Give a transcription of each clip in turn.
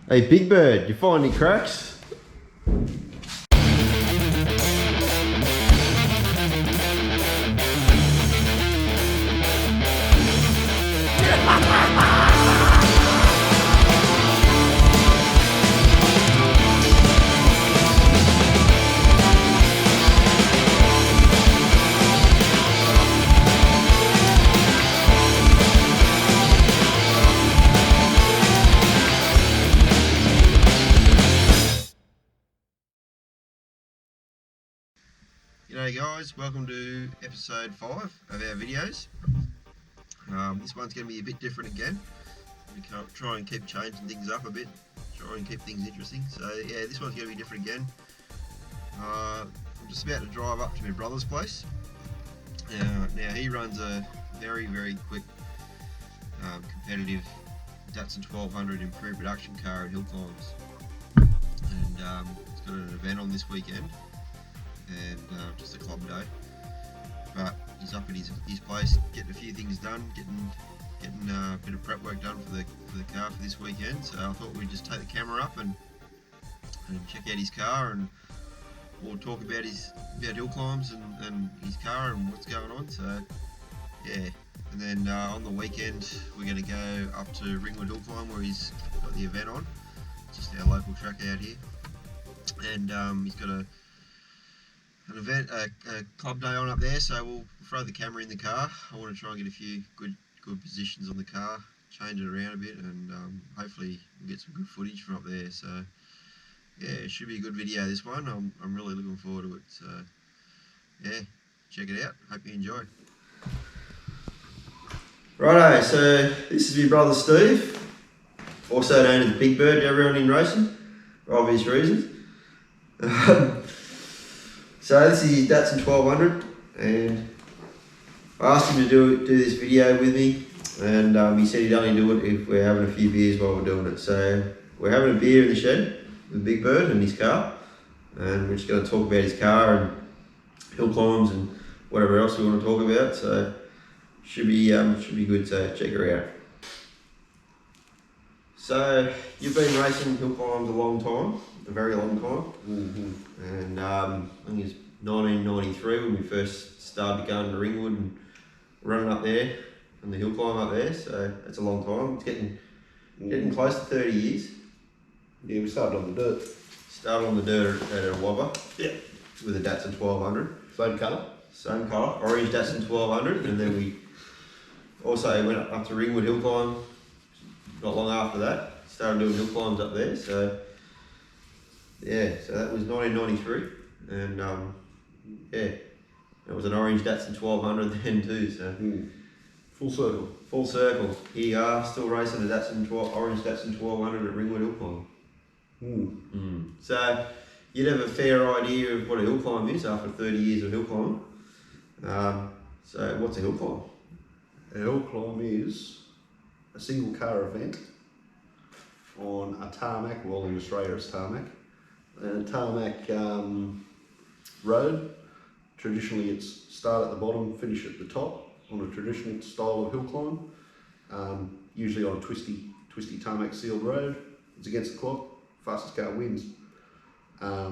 Hey, Big Bird, you find any cracks? G'day guys, welcome to episode 5 of our videos. This one's going to be a bit different again. We can try and keep changing things up a bit, try and keep things interesting. So yeah, this one's going to be different again. I'm just about to drive up to my brother's place. Now he runs a very quick competitive Datto 1200 improved production car at Hillclimbs, and he's got an event on this weekend. And just a club day, but he's up at his place getting a few things done, getting a bit of prep work done for the car for this weekend. So I thought we'd just take the camera up and check out his car, and we'll talk about hill climbs and his car and what's going on. So yeah, and then on the weekend we're going to go up to Ringwood Hillclimb where he's got the event on, just our local track out here, and he's got an event, a club day on up there, so we'll throw the camera in the car. I want to try and get a few good positions on the car, change it around a bit, and hopefully we'll get some good footage from up there. So yeah, it should be a good video, this one. I'm really looking forward to it. So yeah, check it out. Hope you enjoy. Righto, so this is my brother Steve, also known as Big Bird to everyone in racing, for obvious reasons. So this is his Datto 1200, and I asked him to do this video with me, and he said he'd only do it if we're having a few beers while we're doing it. So we're having a beer in the shed with Big Bird and his car, and we're just going to talk about his car and hill climbs and whatever else we want to talk about. So should be good. So check her out. So you've been racing hill climbs a long time. A very long time, and I think it's 1993 when we first started going to Ringwood and running up there and the hill climb up there. So that's a long time. It's getting close to 30 years. Yeah, we started on the dirt. Started on the dirt at a wobber. Yeah. With a Datto 1200. Same colour. Same colour, orange Datto 1200, and then we also went up to Ringwood Hillclimb. Not long after that, started doing hill climbs up there. So. Yeah, so that was 1993, and yeah, it was an orange Datto 1200 then too. So full circle. Full circle. Here you are, still racing a orange Datto 1200 at Ringwood Hillclimb. So you'd have a fair idea of what a hill climb is after 30 years of hill climb. So what's a hill climb? A hill climb is a single car event on a tarmac. Well, in Australia it's tarmac. Tarmac road. Traditionally it's start at the bottom, finish at the top on a traditional style of hill climb, usually on a twisty tarmac sealed road. It's against the clock, fastest car wins. A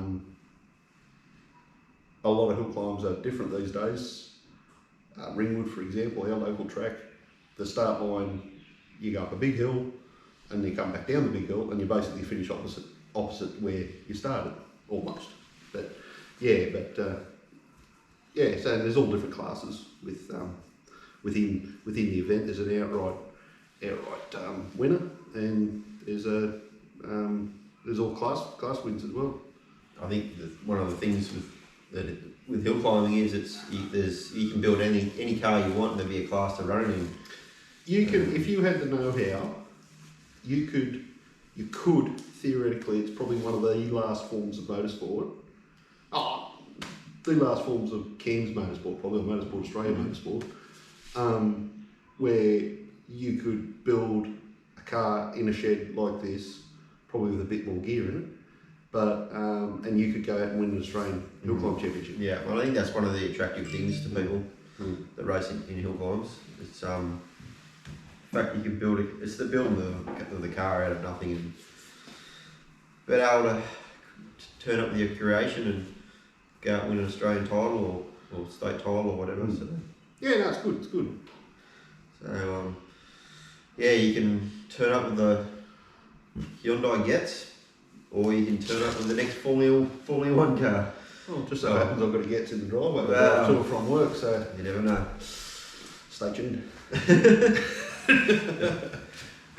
lot of hill climbs are different these days. Ringwood, for example, our local track, the start line, you go up a big hill and you come back down the big hill and you basically finish opposite where you started, almost. But yeah, so there's all different classes with within the event. There's an outright winner, and there's all class wins as well. I think one of the things with hill climbing is you can build any car you want and there'll be a class to run it in. You can, if you had the know-how, you could theoretically, it's probably one of the last forms of motorsport. The last forms of Cairns motorsport, probably Motorsport Australia motorsport, where you could build a car in a shed like this, probably with a bit more gear in it, but and you could go out and win an Australian hill climb championship. Yeah, well, I think that's one of the attractive things to people that race in hill climbs. It's the fact you can build it's the building of the car out of nothing, and been able to turn up with your creation and go out and win an Australian title or state title or whatever. So. Yeah, no, it's good. It's good. So yeah, you can turn up with the Hyundai Getz, or you can turn up with the next Formula One car. Well, just so happens I've got to get in the driveway Wow. to or from work, so You never know. stay tuned.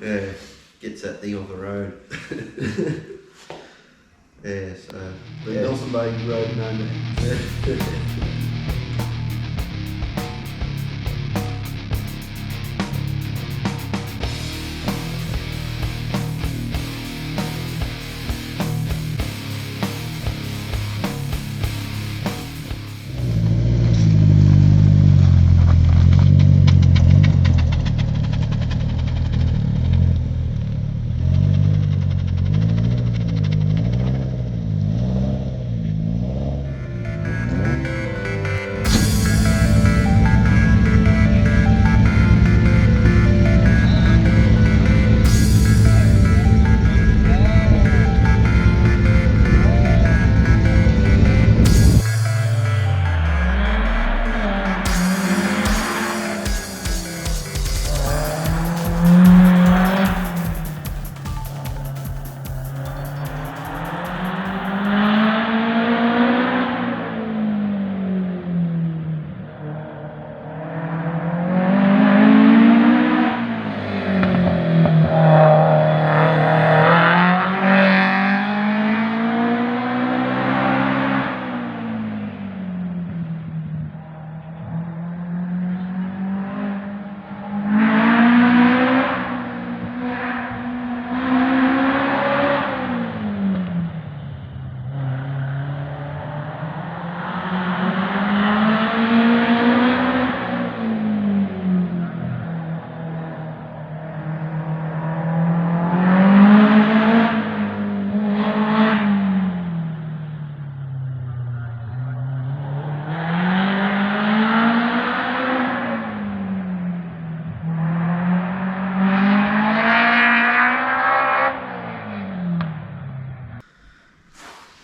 Yeah, gets that thing off the road. Yeah, so The yeah. Nelson Bay Road, no,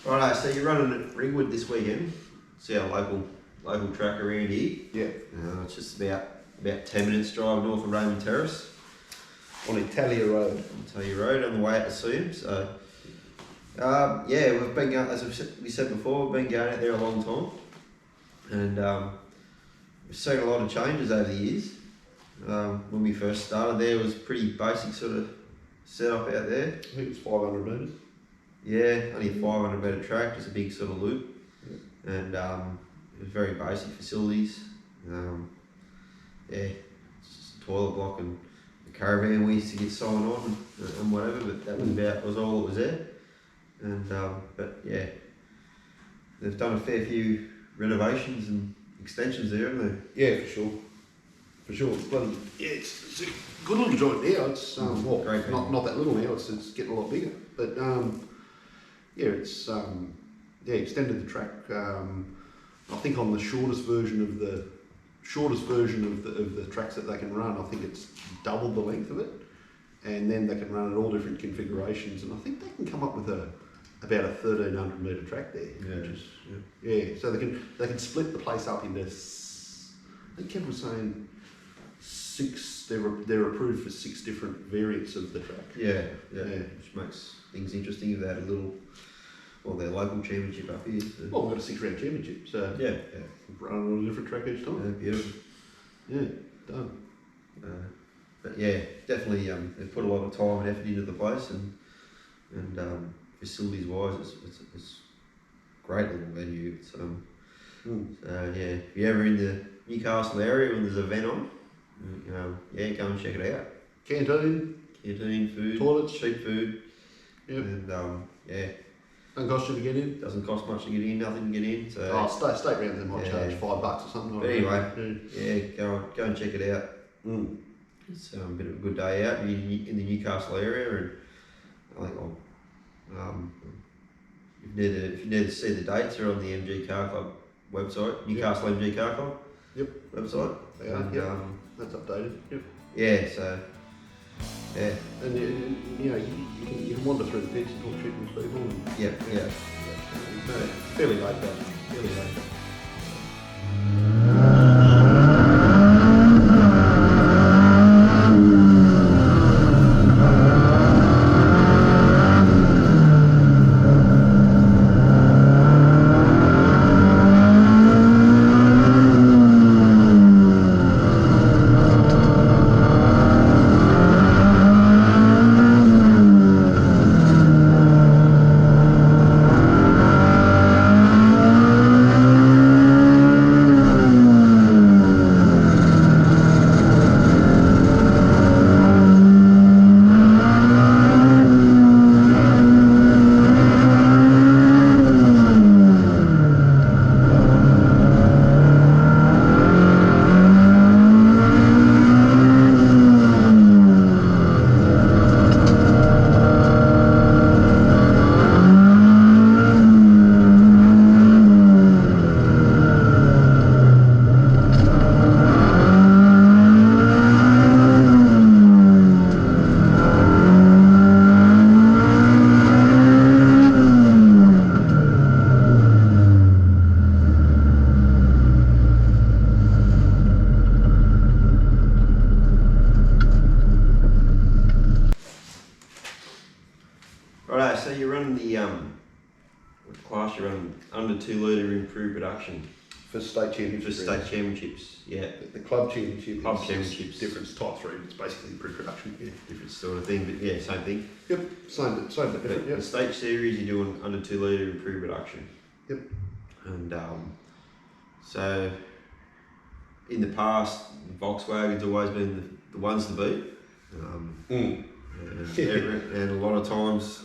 Righto, so you're running at Ringwood this weekend. It's our local track around here. Yeah. It's just about 10 minutes drive north of Raymond Terrace. On Italia Road. Italia Road on the way out to see him. So yeah, we've been going, as we said before, we've been going out there a long time, and we've seen a lot of changes over the years. When we first started there, it was pretty basic sort of setup out there. I think it's 500 metres. Yeah, only a 500 metre track, just a big sort of loop, and it was very basic facilities. Yeah, just a toilet block and the caravan we used to get signed on and whatever, but that was all that was there. And but yeah, they've done a fair few renovations and extensions there, haven't they? Yeah, for sure. For sure. It's bloody, yeah, it's a good little joint now. It's well, Great not that little now. It's getting a lot bigger. But yeah, it's extended the track. I think on the shortest version of the tracks that they can run, I think it's doubled the length of it, and then they can run at all different configurations. And I think they can come up with about a 1,300 metre track there. Yeah. Which is, so they can split the place up into. I think Kev was saying 6. They're approved for 6 different variants of the track. Yeah, which makes things interesting. If they had a little, their local championship up here. So. Well, we've got a 6-round championship, so Yeah. running on a different track each time. Beautiful. Yeah, done. But yeah, definitely they've put a lot of time and effort into the place, and facilities wise, it's a great little venue. It's so yeah, if you're ever in the Newcastle area when there's an event on, go and check it out. Canteen, food, Toilets. cheap food. Yep. And Don't cost you to get in. doesn't cost much to get in, nothing to get in. So State rounds they might charge $5 or something. But anyway, go and check it out. Mm. It's a bit of a good day out in the Newcastle area, and I think if you need to see the dates, are on the MG Car Club website, Newcastle MG Car Club. Yep. Website. They are. And, That's updated. Yep. yeah, so Yeah. And you know, you can wander through the pits and talk shit with people. And, Yeah. It's fairly laid back. Fairly laid back. Righto, so you're running the what class you run under 2 litre improved production For state championship. for state championships. Yeah, The club championship. Club is championships. different. It's type 3. It's basically pre-production. Yeah. different sort of thing, but yeah, same thing. Yep. Same but But different. the Yep. state series you're doing under 2 litre improved production. Yep. And so in the past, Volkswagen's always been the ones to beat. And a lot of times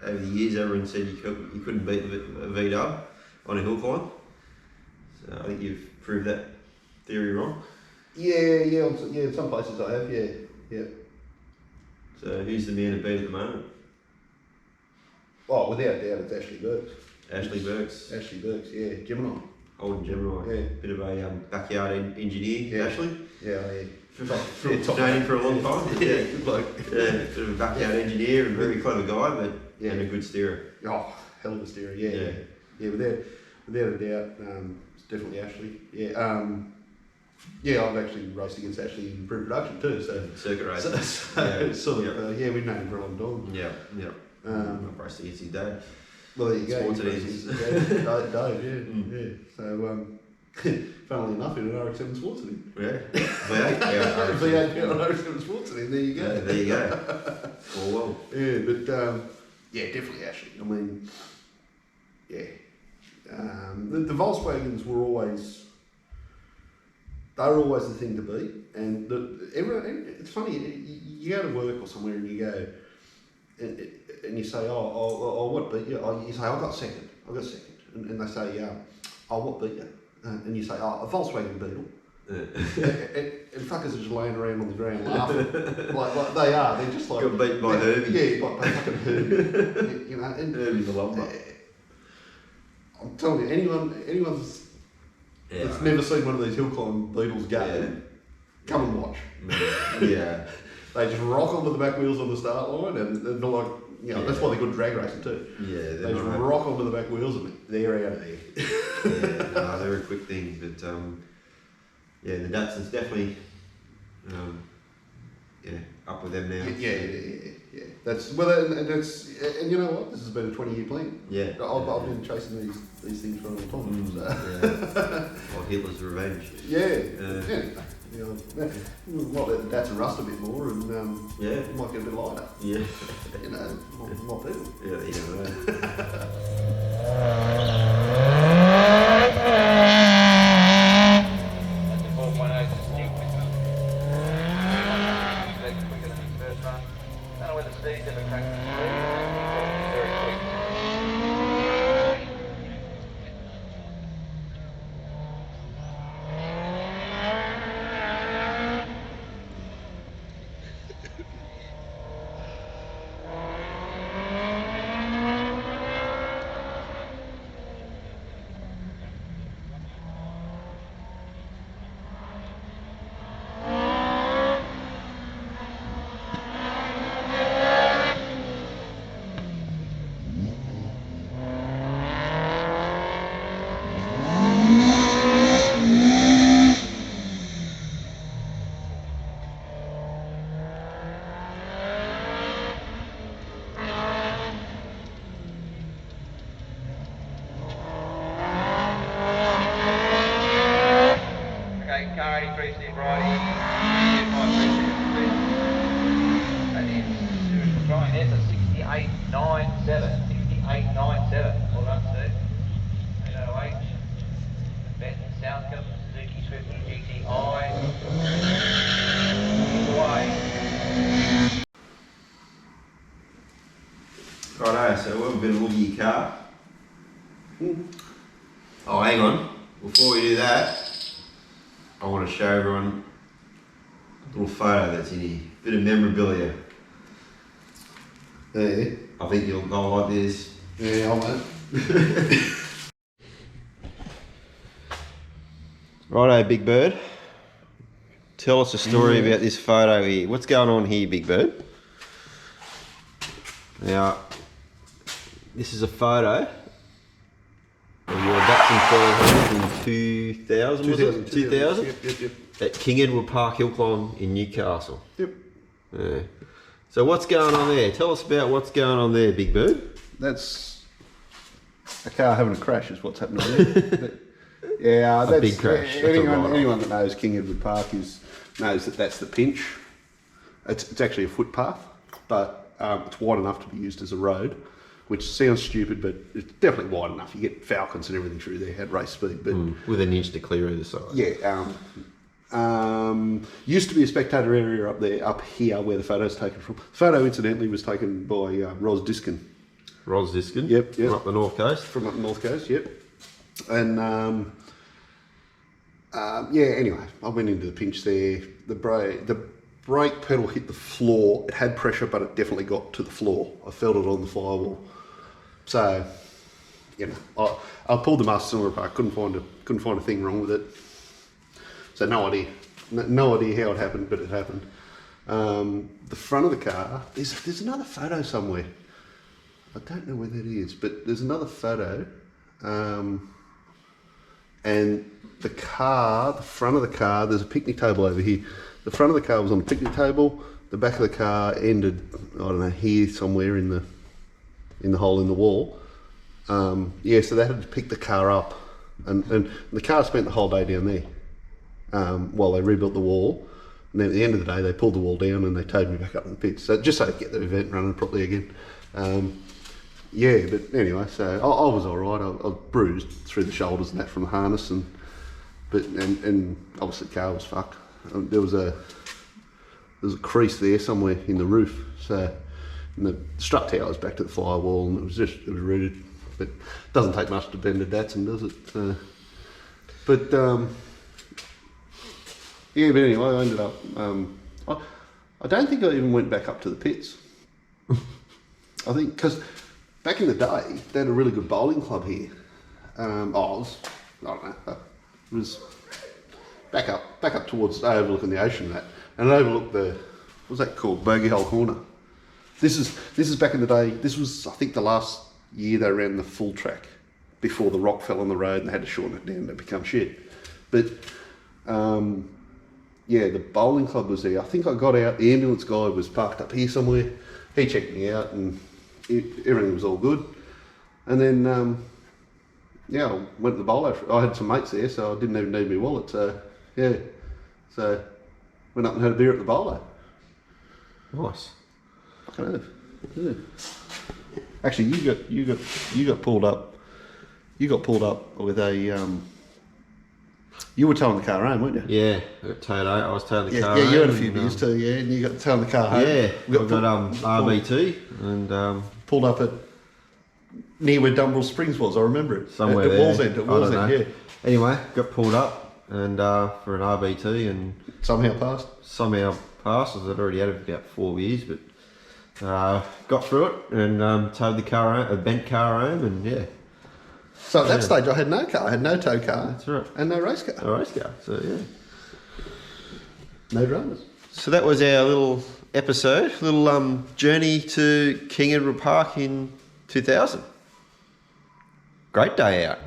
over the years, everyone said you couldn't beat a V-dub on a hill climb. So I think you've proved that theory wrong. Yeah. In some places I have. Yeah. So who's the man to beat at the moment? Oh, without doubt, it's Ashley Burks. Ashley Burks, Ashley Burks. Yeah. Gemini. Holden Gemini. Yeah. Bit of a backyard engineer, Yeah. Ashley. Yeah. Known him for a long time. Yeah. Good bloke. Yeah, bit of a backyard engineer and very clever guy, but and a good steerer. Oh, hell of a steerer. Yeah. Without a doubt, it's definitely Ashley. Yeah. I've actually raced against Ashley in pre-production too. So Circuit racing. it's sort of we've known him for a long time. Yeah. I've raced against his dad. Well, there you go. Sports it Dave, yeah. So, funnily enough, in an RX-7 Sports in him. Yeah. V8 power RX-7 Sports in him. There you go. There you go. Oh well. Yeah, but definitely Ashley. I mean, the Volkswagens were always. They were always the thing to beat, and it's funny. You go to work or somewhere and you go, and you say, what beat you? You say, I got second, and they say, what beat you? And you say, a Volkswagen Beetle. And fuckers are just laying around on the ground laughing, like they are. They're just like got beaten by Herbie. Yeah, by fucking Herbie. And Herbie the lumber. I'm telling you, anyone's that's never seen one of these hill climb Beetles go, come and watch. Yeah. They just rock onto the back wheels on the start line, and they're like, that's why they're good drag racing too. Yeah, they just rock onto the back wheels and they're out of there. They're a quick thing, but the Datsun's definitely up with them now. Yeah. And you know what? This has been a 20-year plan. Yeah. I've been chasing these things for a long time. Like Hitler's revenge. Might let the Datsun rust a bit more, and it might get a bit lighter. Yeah. Might be. Yeah, you never know. car 83 Steve Brydie, 253 and then Brian there, so 6897. 6897. Well done, Steve. 808. Ben Southcombe, Suzuki Swift GTI. Away. Righto, so we've got a look at your car. Oh, hang on. Before we do that, I want to show everyone a little photo that's in here. Bit of memorabilia. Yeah. I think you'll like this. Yeah, I won't. Righto, Big Bird. Tell us a story about this photo here. What's going on here, Big Bird? Now, this is a photo of your Datsun 1200 in 2000, was it? 2000? Yep. At King Edward Park Hillclimb in Newcastle. Yep. Yeah. So what's going on there? Tell us about what's going on there, Big Bird. That's a car having a crash is what's happening there. Yeah, that's a big crash. Anyone that knows King Edward Park knows that that's the pinch. It's actually a footpath, but it's wide enough to be used as a road, which sounds stupid, but it's definitely wide enough. You get Falcons and everything through there at race speed. But with an inch to clear either side. yeah, used to be a spectator area up here where the photo's taken from. The photo, incidentally, was taken by Ros Diskin. Ros Diskin? Yep. From up the North Coast? From up the North Coast, yep. And anyway, I went into the pinch there. The brake pedal hit the floor. It had pressure, but it definitely got to the floor. I felt it on the firewall. So, I pulled the master cylinder apart. Couldn't find a thing wrong with it. So no idea how it happened, but it happened. The front of the car. There's another photo somewhere. I don't know where that is, but there's another photo. And the front of the car, there's a picnic table over here. The front of the car was on a picnic table. The back of the car ended, I don't know, here somewhere in the hole in the wall. So they had to pick the car up, and the car spent the whole day down there while they rebuilt the wall. And then at the end of the day, they pulled the wall down and they towed me back up to the pits. So just so I could get the event running properly again. But anyway, so I was all right. I was bruised through the shoulders and that from the harness, and obviously the car was fucked. There was a crease there somewhere in the roof. So and the strut tower was back to the firewall, and it was rooted. But it doesn't take much to bend a Datsun, does it? But anyway, I ended up. I don't think I even went back up to the pits. I think because back in the day, they had a really good bowling club here. I don't know. It was back up towards overlooking the ocean, and it overlooked what's that called? Bogey Hole Corner. This is back in the day. This was, I think, the last year they ran the full track before the rock fell on the road and they had to shorten it down to become shit. But the bowling club was there. I think I got out. The ambulance guy was parked up here somewhere. He checked me out and everything was all good. And then, I went to the bowler. I had some mates there, so I didn't even need my wallet. So, so went up and had a beer at the bowler. Nice. Fucking oath. Yeah. Actually, you got pulled up. You got pulled up with a. You were towing the car home, weren't you? Yeah, I got towed out. I was towing the car home. Yeah, you had a few beers too, and you got towing the car home. Yeah, we got RB2 and pulled up at near where Dumbrell Springs was. I remember it. Somewhere at there. Wall's End. At Wall's End, yeah. Anyway, got pulled up and for an RB2 and somehow passed. As I'd already had it for about 4 years, but got through it and towed the car home, a bent car home, and yeah. So at that stage, I had no car. I had no tow car. That's right. And no race car. No race car. So yeah. No dramas. So that was our little episode, little journey to King Edward Park in 2000. Great day out.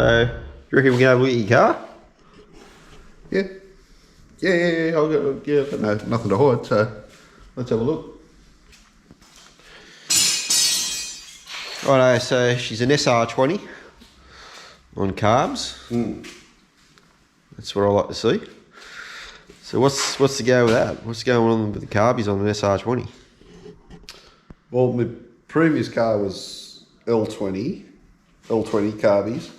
So, do you reckon we can have a look at your car? Yeah. Yeah. I've got nothing to hide, so let's have a look. Righto, so she's an SR20 on carbs. That's what I like to see. So what's the go with that? What's going on with the carbies on an SR20? Well, my previous car was L20 carbies.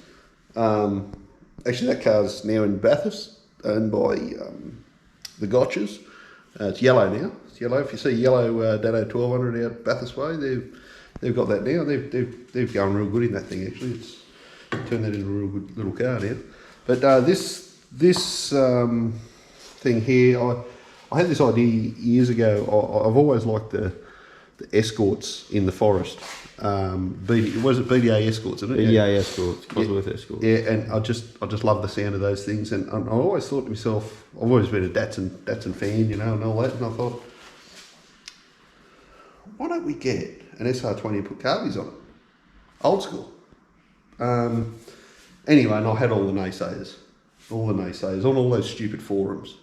Actually, that car's now in Bathurst, owned by the Gotchas. It's yellow now. It's yellow. If you see yellow Datto 1200 out Bathurst Way, they've got that now. They've gone real good in that thing. Actually, it's turned that into a real good little car now. But this thing here, I had this idea years ago. I've always liked the escorts in the forest. Was it BDA escorts? Isn't it? BDA escorts, Cosworth escorts. Yeah, and I just love the sound of those things. And I always thought to myself, I've always been a Datsun fan, you know, and all that. And I thought, why don't we get an SR20 and put carbies on it? Old school. Anyway, and I had all the naysayers on all those stupid forums.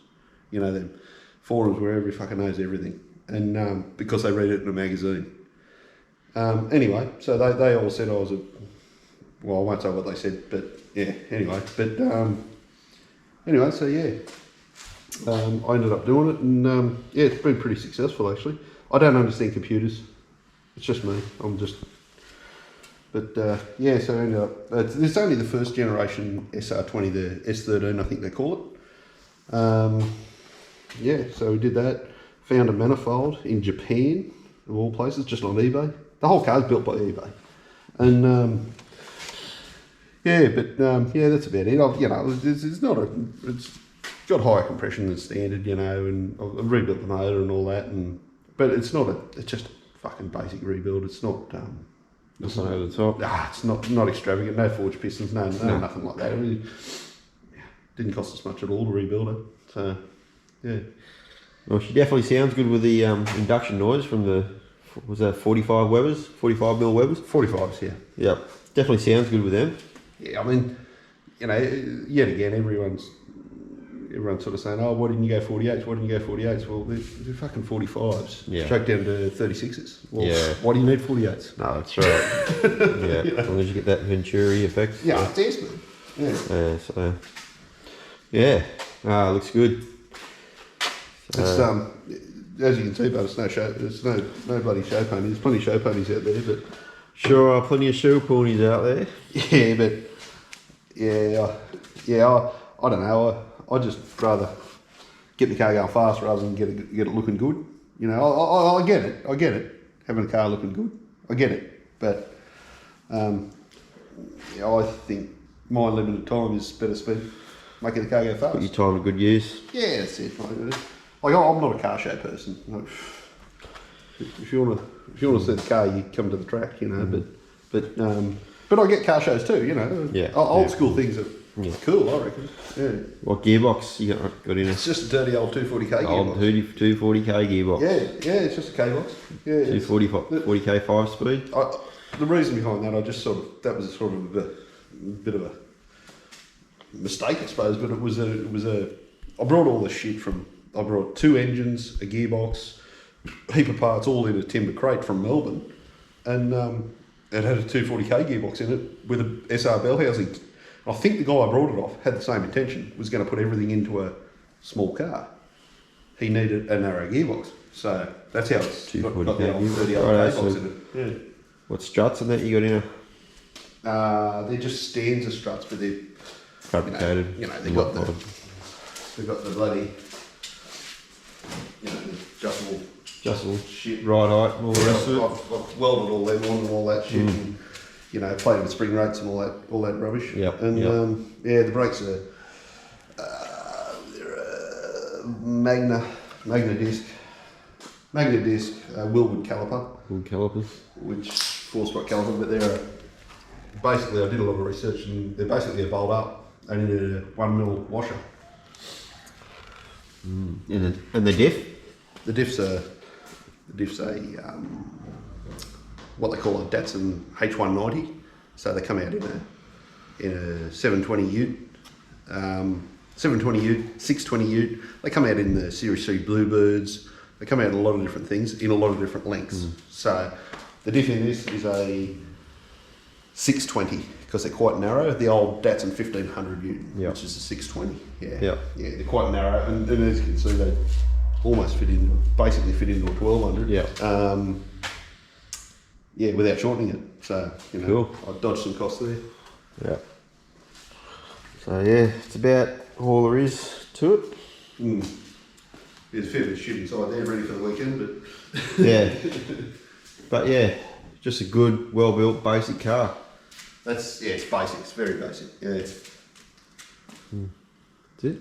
You know, them forums where everybody fucking knows everything. And because they read it in a magazine. Anyway, so they all said I was well, I won't say what they said, but yeah, anyway. But anyway, so yeah. I ended up doing it, and yeah, it's been pretty successful actually. I don't understand computers. It's just me. But yeah, so I ended up. It's only the first generation SR20, the S13, I think they call it. Yeah, so we did that. Found a manifold in Japan, of all places, just on eBay. The whole car's built by eBay, and yeah, but yeah, that's about it. You know, it's got higher compression than standard, you know, and I've rebuilt the motor and all that, but it's just a fucking basic rebuild. It's not. It's not over the top. It's not extravagant. No forged pistons. No, nothing like that. It really didn't cost us much at all to rebuild it. So yeah. Well, she definitely sounds good with the induction noise from the, was that 45 Webers? 45 mil Webers? 45s, yeah. Yep. Definitely sounds good with them. Yeah, I mean, you know, yet again, everyone's sort of saying, oh, why didn't you go 48s? Why didn't you go 48s? Well, they're fucking 45s. Yeah. Straight down to 36s. Well, yeah. Why do you need 48s? No, that's right. Yeah, you know? As long as you get that Venturi effect. Yeah, it's excellent. Yeah. So, yeah, looks good. It's as you can see, but there's no bloody show ponies. There's plenty of show ponies out there, but sure are plenty of show ponies out there. Yeah, but I don't know. I just rather get the car going fast rather than get it looking good. You know, I get it. Having a car looking good, I get it. But yeah, I think my limited time is better spent making the car go fast. Put your time to good use. Yeah, that's it. Like I'm not a car show person. Like, if you want to see the car, you come to the track. You know, but I get car shows too. You know, yeah, old school things are cool. I reckon. Yeah. What gearbox you got in it? It's just a dirty old 240k gearbox. Old 240k gearbox. Yeah, it's just a K-box. Yeah, 240k 5-speed. The reason behind that, that was sort of a bit of a mistake, I suppose. But it was I brought all the shit from. I brought 2 engines, a gearbox, a heap of parts, all in a timber crate from Melbourne, and it had a 240k gearbox in it with a SR bell housing. I think the guy I brought it off had the same intention, was going to put everything into a small car. He needed a narrow gearbox, so that's how it's got the old 30 K-box in it. Yeah. What struts and that you got in it? They're just stands of struts, but they're fabricated. You know, they've got the bloody, you know, the adjustable shit, right height, and all the rest of it. I've welded all them on and all that shit, and you know, played with spring rates and all that rubbish. Yep. And yeah, the brakes are they're Magna disc, Willwood caliper. Wood calipers. Which 4-spot caliper, but they're basically, I did a lot of research, and they're basically a bolt up and in a 1 mil washer. And the diff? The diff's a what they call a Datsun H190. So they come out in in a 720 Ute. 720 Ute, 620 Ute. They come out in the Series C Bluebirds. They come out in a lot of different things in a lot of different lengths. So the diff in this is a 620 because they're quite narrow. The old Datsun 1500 Ute, which is a 620. Yeah, they're quite narrow, and as you can see, they almost basically fit into a 1200. Without shortening it. So Cool. I dodged some costs there. Yeah. So yeah, it's about all there is to it. There's a fair bit of shit inside there, ready for the weekend, but Yeah. But yeah, just a good, well built, basic car. it's basic. It's very basic. Yeah. That's it.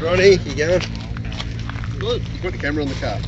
Ronnie, you going? Good. You put the camera on the car.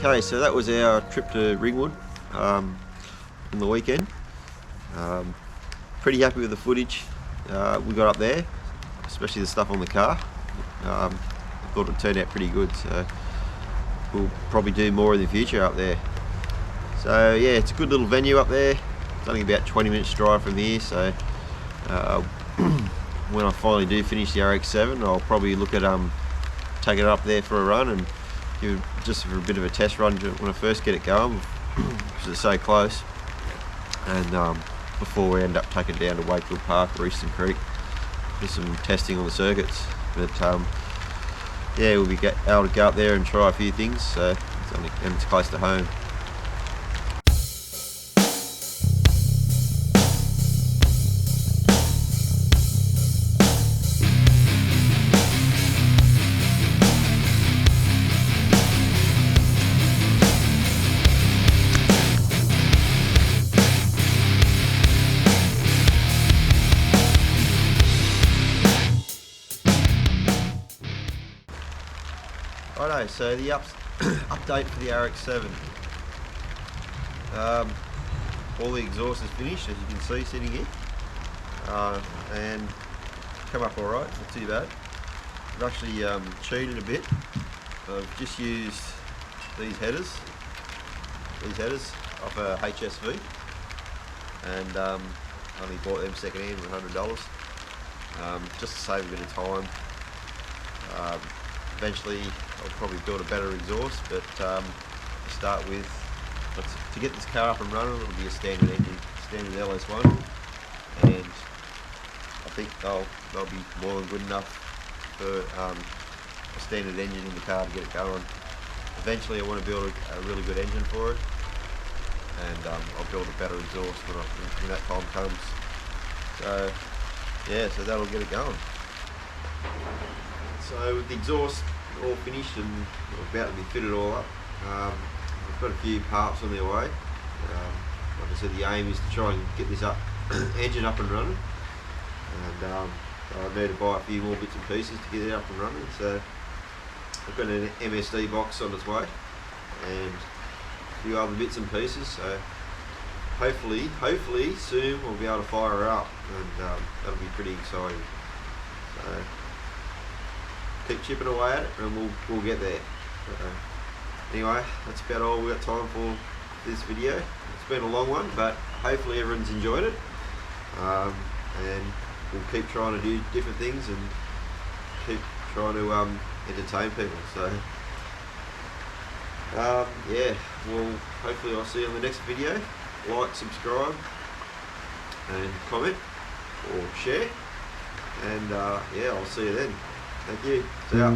Okay, so that was our trip to Ringwood on the weekend. Pretty happy with the footage we got up there, especially the stuff on the car. I thought it turned out pretty good, so we'll probably do more in the future up there. So yeah, it's a good little venue up there. It's only about 20 minutes drive from here, so when I finally do finish the RX-7, I'll probably look at taking it up there for a run and give it just for a bit of a test run when I first get it going, because it's so close, and before we end up taking it down to Wakefield Park or Eastern Creek for some testing on the circuits. But yeah, we'll be able to go up there and try a few things, so and it's close to home. Righto, so the update for the RX-7. All the exhaust is finished, as you can see sitting here, and come up alright, not too bad. I've actually cheated a bit. I've just used these headers off a HSV, and only bought them second hand for $100, just to save a bit of time. Eventually I'll probably build a better exhaust, but to start with, to get this car up and running, it'll be a standard engine, standard LS1, and I think they'll be more than good enough for a standard engine in the car to get it going. Eventually I want to build a really good engine for it, and I'll build a better exhaust when that time comes. So yeah, so that'll get it going. So with the exhaust all finished and about to be fitted all up, I've got a few parts on their way. Like I said, the aim is to try and get this engine up and running, and I need to buy a few more bits and pieces to get it up and running. So I've got an MSD box on its way and a few other bits and pieces. So hopefully soon we'll be able to fire her up, and that'll be pretty exciting. So keep chipping away at it and we'll get there. Anyway, that's about all we've got time for this video. It's been a long one, but hopefully everyone's enjoyed it, and we'll keep trying to do different things and keep trying to entertain people. So yeah, well, hopefully I'll see you on the next video. Like, subscribe and comment or share, and yeah, I'll see you then. Thank you. See ya.